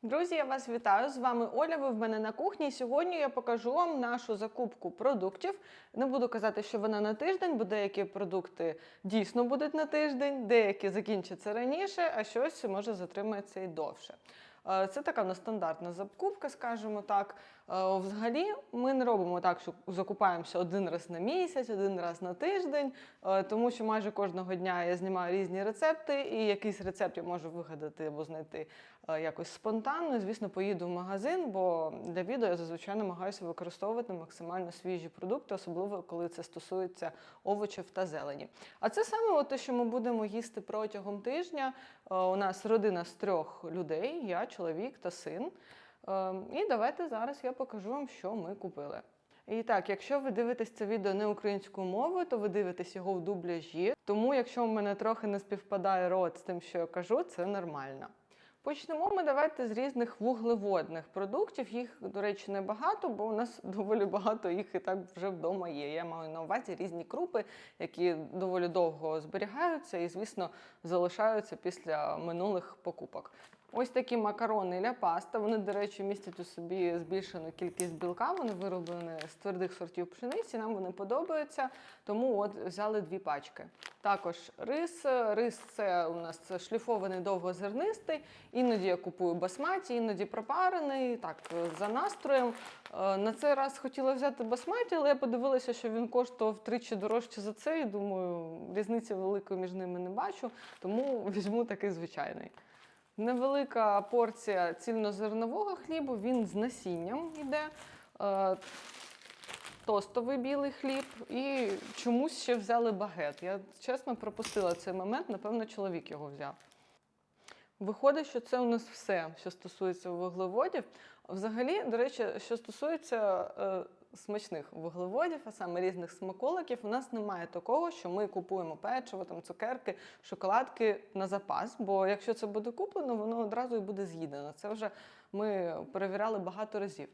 Друзі, я вас вітаю! З вами Оля, ви в мене на кухні. Сьогодні я покажу вам нашу закупку продуктів. Не буду казати, що вона на тиждень, бо деякі продукти дійсно будуть на тиждень, деякі закінчаться раніше, а щось може затримається і довше. Це така в нас стандартна закупка, скажімо так. Взагалі ми не робимо так, що закупаємося один раз на місяць, один раз на тиждень, тому що майже кожного дня я знімаю різні рецепти, і якийсь рецепт я можу вигадати або знайти якось спонтанно. Звісно, поїду в магазин, бо для відео я зазвичай намагаюся використовувати максимально свіжі продукти, особливо коли це стосується овочів та зелені. А це саме те, що ми будемо їсти протягом тижня. У нас родина з 3 людей, я, чоловік та син. І давайте зараз я покажу вам, що ми купили. І так, якщо ви дивитесь це відео не українською мовою, то ви дивитесь його в дубляжі. Тому, якщо в мене трохи не співпадає рот з тим, що я кажу, це нормально. Почнемо ми давайте з різних вуглеводних продуктів. Їх, до речі, небагато, бо у нас доволі багато їх і так вже вдома є. Я маю на увазі різні крупи, які доволі довго зберігаються і, звісно, залишаються після минулих покупок. Ось такі макарони ля паста. Вони, до речі, містять у собі збільшену кількість білка. Вони вироблені з твердих сортів пшениці, нам вони подобаються, тому от взяли 2 пачки. Також рис. Рис це у нас шліфований довгозернистий. Іноді я купую басматі, іноді пропарений, так, за настроєм. На цей раз хотіла взяти басматі, але я подивилася, що він коштував втричі дорожче за це, і думаю, різниці великої між ними не бачу, тому візьму такий звичайний. Невелика порція цільнозернового хлібу, він з насінням йде, тостовий білий хліб і чомусь ще взяли багет. Я, чесно, пропустила цей момент, напевно, чоловік його взяв. Виходить, що це у нас все, що стосується вуглеводів. Взагалі, до речі, що стосується смачних вуглеводів, а саме різних смаколиків, у нас немає такого, що ми купуємо печиво, там, цукерки, шоколадки на запас, бо якщо це буде куплено, воно одразу і буде з'їдено. Це вже ми перевіряли багато разів.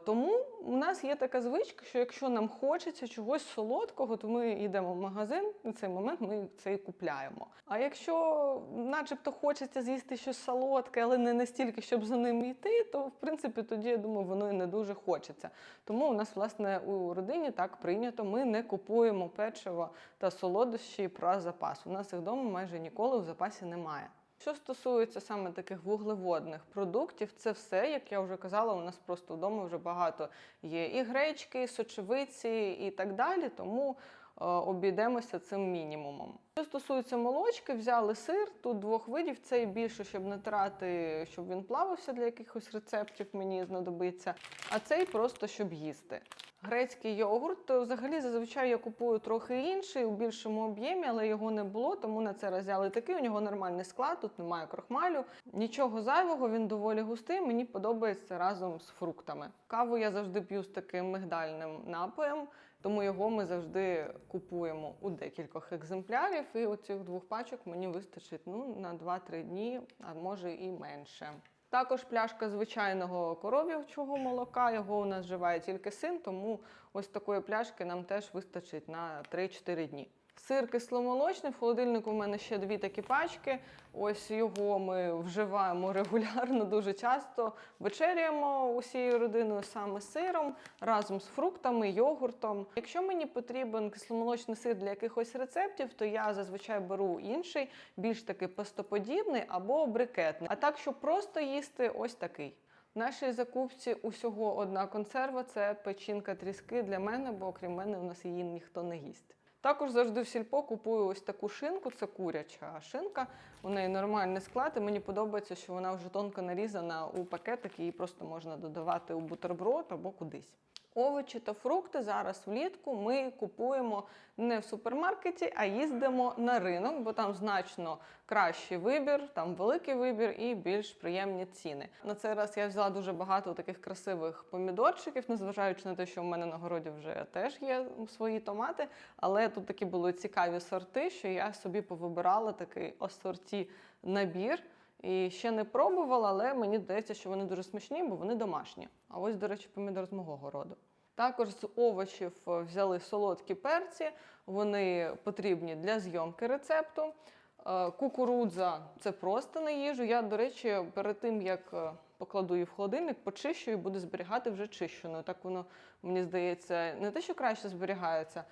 Тому у нас є така звичка, що якщо нам хочеться чогось солодкого, то ми йдемо в магазин, і в цей момент ми це і купляємо. А якщо начебто хочеться з'їсти щось солодке, але не настільки, щоб за ним йти, то в принципі тоді, я думаю, воно і не дуже хочеться. Тому у нас, власне, у родині так прийнято, ми не купуємо печиво та солодощі про запас. У нас їх вдома майже ніколи в запасі немає. Що стосується саме таких вуглеводних продуктів, це все, як я вже казала, у нас просто вдома вже багато є і гречки, і сочевиці і так далі, тому обійдемося цим мінімумом. Що стосується молочки, взяли сир, тут 2 видів, цей більше, щоб натирати, щоб він плавився для якихось рецептів, мені знадобиться, а цей просто, щоб їсти. Грецький йогурт, взагалі, зазвичай я купую трохи інший, у більшому об'ємі, але його не було, тому на це раз взяли такий, у нього нормальний склад, тут немає крохмалю, нічого зайвого, він доволі густий, мені подобається разом з фруктами. Каву я завжди п'ю з таким мигдальним напоєм, тому його ми завжди купуємо у декількох екземплярів, і оцих 2 пачок мені вистачить на 2-3 дні, а може і менше. Також пляшка звичайного коров'ячого молока, його у нас вживає тільки син, тому ось такої пляшки нам теж вистачить на 3-4 дні. Сир кисломолочний, в холодильнику в мене ще 2 такі пачки, ось його ми вживаємо регулярно, дуже часто. Вечеряємо усією родиною саме сиром, разом з фруктами, йогуртом. Якщо мені потрібен кисломолочний сир для якихось рецептів, то я зазвичай беру інший, більш таки пастоподібний або брикетний. А так, щоб просто їсти, ось такий. В нашій закупці усього 1 консерва – це печінка тріски для мене, бо окрім мене у нас її ніхто не їсть. Також завжди в сільпо купую ось таку шинку, це куряча шинка, у неї нормальний склад, і мені подобається, що вона вже тонко нарізана у пакетик, її просто можна додавати у бутерброд або кудись. Овочі та фрукти зараз влітку ми купуємо не в супермаркеті, а їздимо на ринок, бо там значно кращий вибір, там великий вибір і більш приємні ціни. На цей раз я взяла дуже багато таких красивих помідорчиків, незважаючи на те, що в мене на городі вже теж є свої томати, але тут такі були цікаві сорти, що я собі повибирала такий асорті набір. І ще не пробувала, але мені здається, що вони дуже смачні, бо вони домашні. А ось, до речі, помідор з мого городу. Також з овочів взяли солодкі перці, вони потрібні для зйомки рецепту. Кукурудза – це просто на їжу. Я, до речі, перед тим, як покладу її в холодильник, почищу і буду зберігати вже чищеною. Так воно, мені здається, не те, що краще зберігається,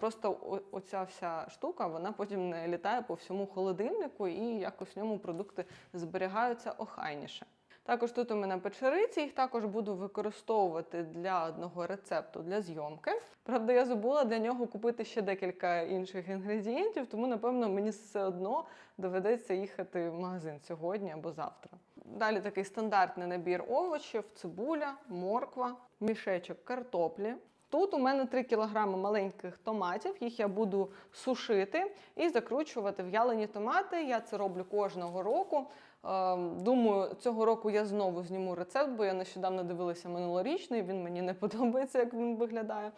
просто оця вся штука, вона потім не літає по всьому холодильнику і якось в ньому продукти зберігаються охайніше. Також тут у мене печериці, їх також буду використовувати для одного рецепту, для зйомки. Правда, я забула для нього купити ще декілька інших інгредієнтів, тому, напевно, мені все одно доведеться їхати в магазин сьогодні або завтра. Далі такий стандартний набір овочів, цибуля, морква, мішечок картоплі. Тут у мене 3 кг маленьких томатів, їх я буду сушити і закручувати в'ялені томати. Я це роблю кожного року. Думаю, цього року я знову зніму рецепт, бо я нещодавно дивилася минулорічний, він мені не подобається, як він виглядає.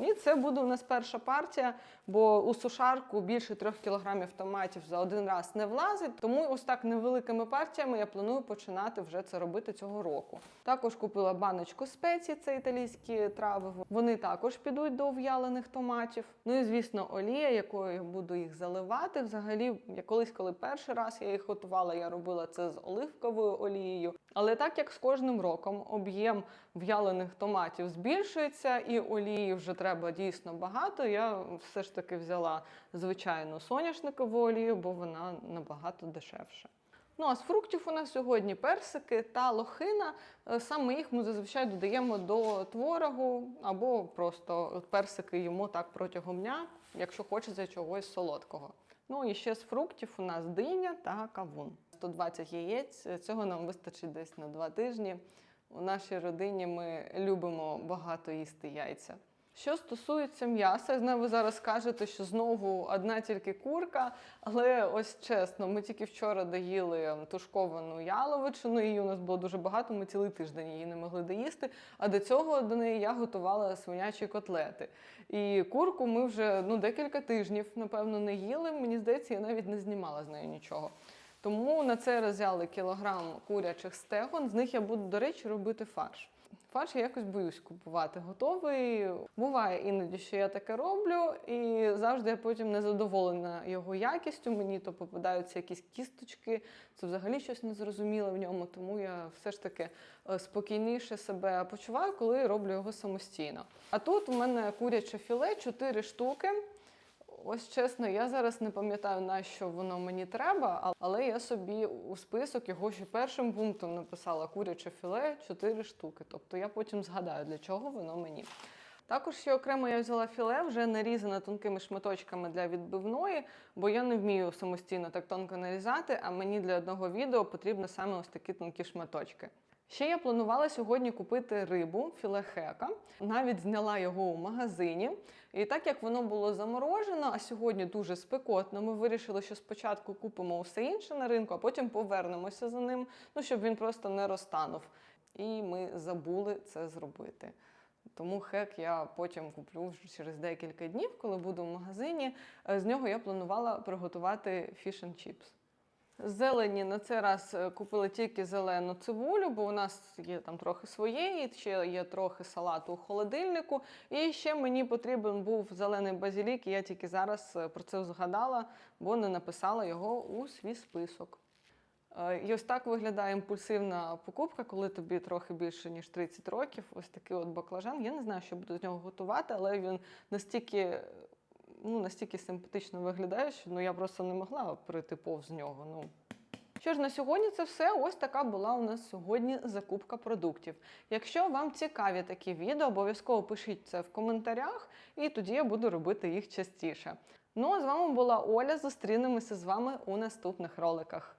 І це буде у нас перша партія, бо у сушарку більше 3 кг томатів за один раз не влазить, тому ось так невеликими партіями я планую починати вже це робити цього року. Також купила баночку спецій, це італійські трави, вони також підуть до в'ялених томатів. Ну і, звісно, олія, якою я буду їх заливати. Взагалі, коли перший раз я їх готувала, я робила це з оливковою олією. Але так як з кожним роком об'єм в'ялених томатів збільшується і олії вже треба дійсно багато, я все ж таки взяла звичайну соняшникову олію, бо вона набагато дешевша. Ну а з фруктів у нас сьогодні персики та лохина. Саме їх ми зазвичай додаємо до творогу або просто персики їмо так протягом дня, якщо хочеться чогось солодкого. Ну і ще з фруктів у нас диня та кавун. 120 яєць, цього нам вистачить десь на 2 тижні. У нашій родині ми любимо багато їсти яйця. Що стосується м'яса, я знаю, ви зараз скажете, що знову одна тільки курка, але ось чесно, ми тільки вчора доїли тушковану яловичину, її у нас було дуже багато, ми цілий тиждень її не могли доїсти, а до цього до неї я готувала свинячі котлети. І курку ми вже декілька тижнів, напевно, не їли, мені здається, я навіть не знімала з нею нічого. Тому на це взяли кілограм курячих стегон, з них я буду, до речі, робити фарш. Фарш я якось боюсь купувати готовий. Буває іноді, що я таке роблю, і завжди я потім не задоволена його якістю. Мені то попадаються якісь кісточки, це взагалі щось незрозуміле в ньому, тому я все ж таки спокійніше себе почуваю, коли роблю його самостійно. А тут у мене куряче філе, 4 штуки. Ось чесно, я зараз не пам'ятаю, на що воно мені треба, але я собі у список його ще першим пунктом написала куряче філе 4 штуки. Тобто я потім згадаю, для чого воно мені. Також ще окремо я взяла філе, вже нарізане тонкими шматочками для відбивної, бо я не вмію самостійно так тонко нарізати, а мені для одного відео потрібно саме ось такі тонкі шматочки. Ще я планувала сьогодні купити рибу, філе хека. Навіть зняла його у магазині. І так як воно було заморожено, а сьогодні дуже спекотно, ми вирішили, що спочатку купимо усе інше на ринку, а потім повернемося за ним, щоб він просто не розтанув. І ми забули це зробити. Тому хек я потім куплю через декілька днів, коли буду в магазині. З нього я планувала приготувати fish and chips. Зелені на цей раз купили тільки зелену цибулю, бо у нас є там трохи своєї, ще є трохи салату у холодильнику. І ще мені потрібен був зелений базилік, і я тільки зараз про це згадала, бо не написала його у свій список. І ось так виглядає імпульсивна покупка, коли тобі трохи більше, ніж 30 років. Ось такий от баклажан. Я не знаю, що буду з нього готувати, але він настільки симпатично виглядає, що я просто не могла пройти повз нього. Що ж, на сьогодні це все. Ось така була у нас сьогодні закупка продуктів. Якщо вам цікаві такі відео, обов'язково пишіть це в коментарях, і тоді я буду робити їх частіше. Ну, а з вами була Оля. Зустрінемося з вами у наступних роликах.